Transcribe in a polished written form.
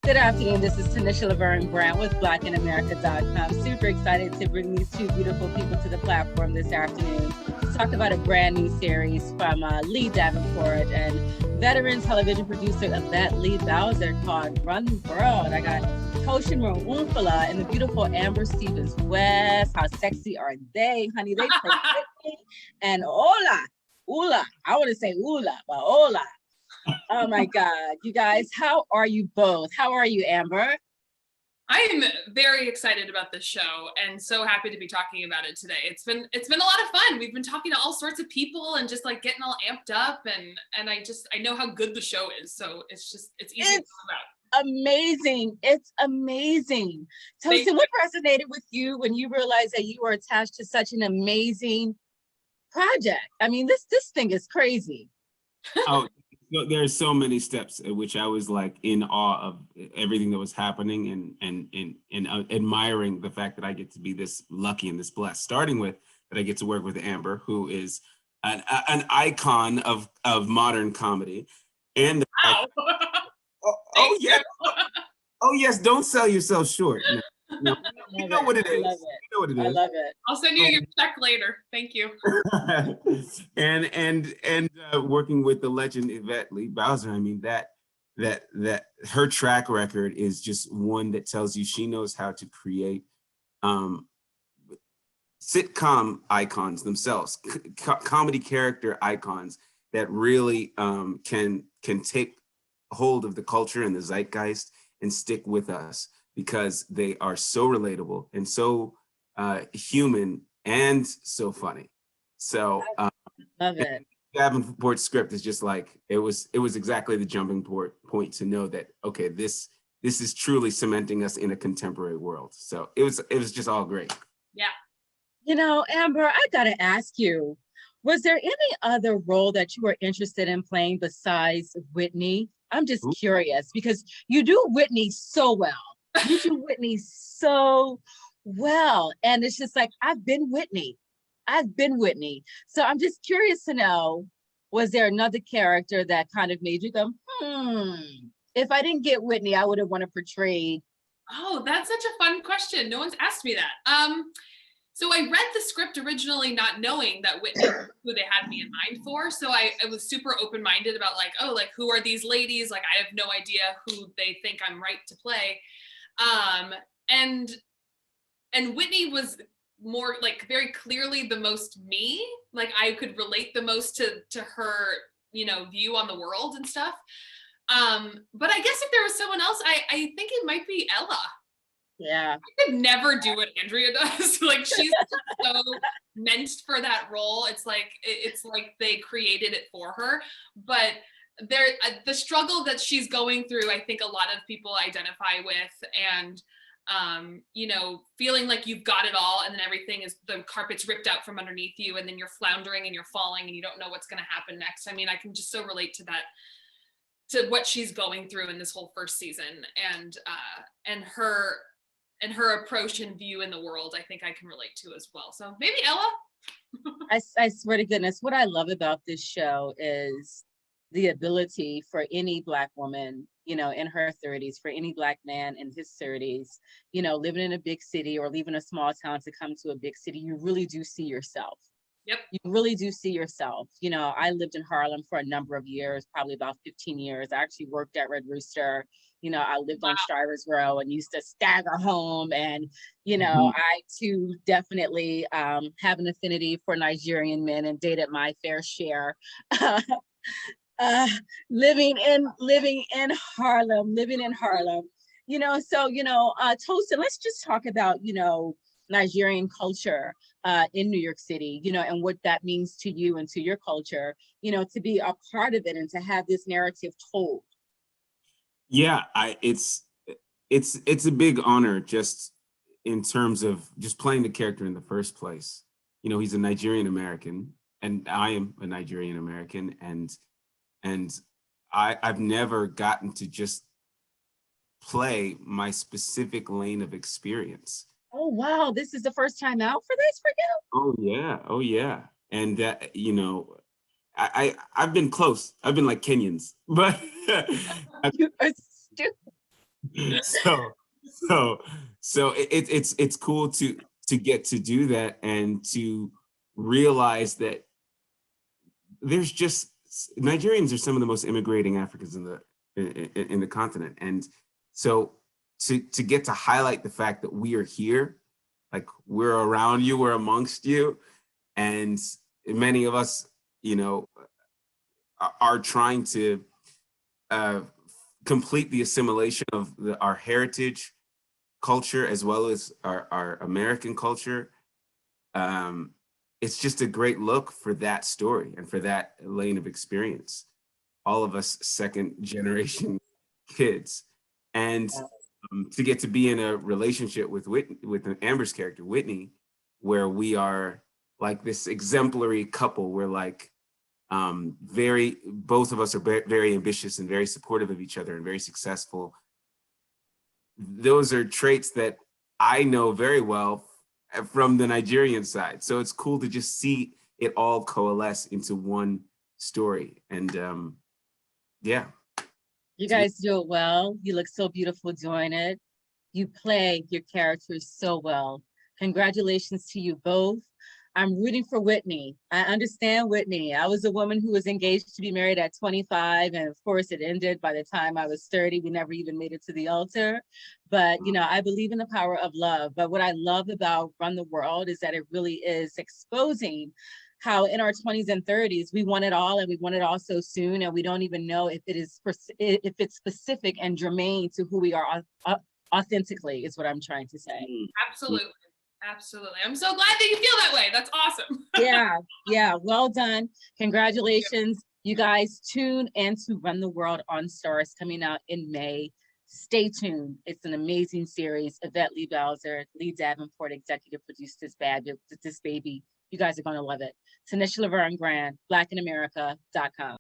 Good afternoon. This is Tanisha Laverne Grant with blackinamerica.com. Super excited to bring these two beautiful people to the platform this afternoon to talk about a brand new series from Leigh Davenport and veteran television producer Yvette Lee Bowser called Run the World. I got Toshin Marumfala and the beautiful Amber Stevens West. How sexy are they, honey? They play and Ula. I want to say Ula, but Ola. Oh my God, you guys, how are you both? How are you, Amber? I'm very excited about this show and so happy to be talking about it today. It's been a lot of fun. We've been talking to all sorts of people and just like getting all amped up and I know how good the show is. So it's easy to talk about. Amazing. It's amazing. Tosin, what resonated with you when you realized that you were attached to such an amazing project? I mean, this thing is crazy. Oh, there's so many steps at which I was like in awe of everything that was happening and admiring the fact that I get to be this lucky and this blessed. Starting with that I get to work with Amber, who is an icon of modern comedy, and wow. oh yeah, oh yes, don't sell yourself short. No, you know what it is. You know what it is. I love it. I'll send you your check later. Thank you. and working with the legend Yvette Lee Bowser. I mean that her track record is just one that tells you she knows how to create sitcom icons themselves, comedy character icons that really can take hold of the culture and the zeitgeist and stick with us, because they are so relatable and so human and so funny. So love it. Davenport's script is just like, it was exactly the jumping point to know that, okay, this is truly cementing us in a contemporary world. So it was just all great. Yeah. You know, Amber, I gotta ask you, was there any other role that you were interested in playing besides Whitney? I'm just curious because you do Whitney so well. You do Whitney so well. And it's just like, I've been Whitney. So I'm just curious to know, was there another character that kind of made you go, if I didn't get Whitney, I would have wanted to portray. Oh, that's such a fun question. No one's asked me that. So I read the script originally not knowing that Whitney was who they had me in mind for. So I was super open-minded about like, oh, like who are these ladies? Like I have no idea who they think I'm right to play. And Whitney was more like very clearly the most me. Like I could relate the most to her, view on the world and stuff. But I guess if there was someone else, I think it might be Ella. Yeah. I could never do what Andrea does. Like she's so meant for that role. It's like they created it for her. But the struggle that she's going through, I think a lot of people identify with, and feeling like you've got it all and then everything is, the carpet's ripped out from underneath you and then you're floundering and you're falling and you don't know what's going to happen next. I mean, I can just so relate to that, to what she's going through in this whole first season, and her approach and view in the world, I think I can relate to as well. So maybe Ella. I swear to goodness, what I love about this show is the ability for any Black woman, in her 30s, for any Black man in his 30s, living in a big city or leaving a small town to come to a big city, you really do see yourself. Yep. You really do see yourself. I lived in Harlem for a number of years, probably about 15 years. I actually worked at Red Rooster. I lived on Strivers Row and used to stagger home. And, I too definitely have an affinity for Nigerian men and dated my fair share. Living in Harlem. So, Tosin, let's just talk about, Nigerian culture in New York City, and what that means to you and to your culture, to be a part of it and to have this narrative told. Yeah, it's a big honor just in terms of just playing the character in the first place. He's a Nigerian American and I am a Nigerian American, and I've never gotten to just play my specific lane of experience. Oh, wow. This is the first time out for this for you? Oh yeah. And I've been close. I've been like Kenyans, but You are stupid. so it's cool to get to do that and to realize that there's just Nigerians are some of the most immigrating Africans in the continent, and so to get to highlight the fact that we are here, like we're around you, we're amongst you, and many of us, you know, are trying to complete the assimilation of our heritage culture as well as our American culture. It's just a great look for that story and for that lane of experience. All of us second generation kids. And to get to be in a relationship with Amber's character, Whitney, where we are like this exemplary couple. We're like, both of us are very ambitious and very supportive of each other and very successful. Those are traits that I know very well from the Nigerian side. So it's cool to just see it all coalesce into one story. And yeah. You guys do it well. You look so beautiful doing it. You play your characters so well. Congratulations to you both. I'm rooting for Whitney. I understand Whitney. I was a woman who was engaged to be married at 25, and of course it ended by the time I was 30. We never even made it to the altar. But, you know, I believe in the power of love. But what I love about Run the World is that it really is exposing how in our 20s and 30s, we want it all, and we want it all so soon, and we don't even know if it's specific and germane to who we are authentically, is what I'm trying to say. Absolutely. Absolutely. I'm so glad that you feel that way. That's awesome. Yeah. Well done. Congratulations. You guys tune in to Run the World on Starz, coming out in May. Stay tuned. It's an amazing series. Yvette Lee Bowser, Leigh Davenport executive produced this baby. You guys are going to love it. Tanisha Laverne Grant, blackinamerica.com.